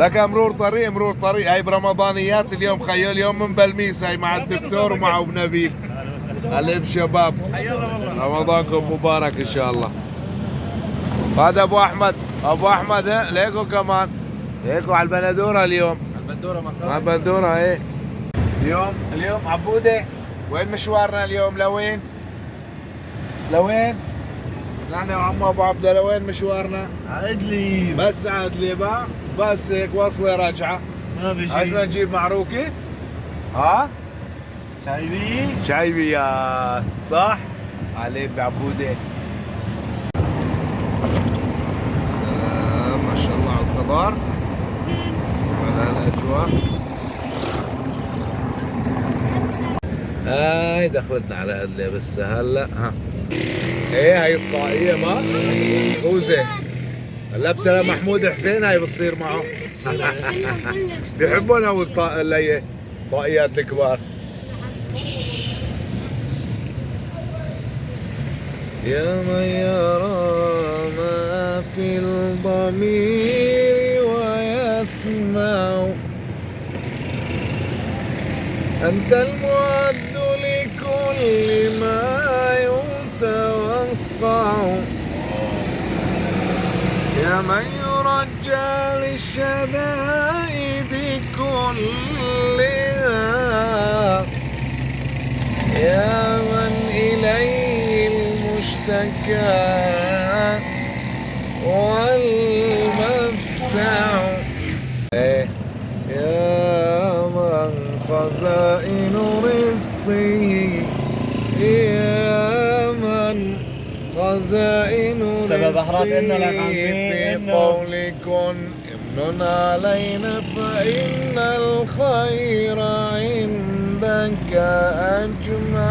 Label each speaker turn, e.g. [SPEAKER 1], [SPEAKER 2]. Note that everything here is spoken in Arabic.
[SPEAKER 1] لك مرور طريق مرور طريق. هاي برمضانيات اليوم خيو، اليوم من بلميس هاي مع الدكتور ومع ابو نبيل. هلا بشباب، رمضانكم مبارك ان شاء الله. هذا ابو احمد، ابو احمد ليكو كمان، ليكو على البندوره اليوم.
[SPEAKER 2] على البندوره
[SPEAKER 1] مع البندوره ايه. اليوم عبوده، وين مشوارنا اليوم؟ لوين؟ لوين؟ نحن وعمو ابو عبده لوين مشوارنا؟
[SPEAKER 2] عدلي
[SPEAKER 1] بس عدلي بقى، بس هيك وصله راجعه.
[SPEAKER 2] ما في
[SPEAKER 1] عشان
[SPEAKER 2] شيء.
[SPEAKER 1] نجيب معروكي؟ ها؟
[SPEAKER 2] شايبي
[SPEAKER 1] شايبيات صح؟ عليه بعبوده. سلام ما شاء الله على الخضار وعلى الاجواء. هاي دخلتنا على ادلي بس هلا. ها ايه هاي الطاقية ما خوزة لابسة محمود حسين، هاي بتصير معه. بيحبون هو الطاقيات الكبار. يا من يرى ما في الضمير ويسمع، أنت المعد لكل ما يتوقع، يا من يرجى للشدائد كلها، يا من إليه المشتكى والمدفع، يا من خزائن رزقه، يا من خزائن رزقه في قولكن امن علينا فإن الخير عندك أجمع.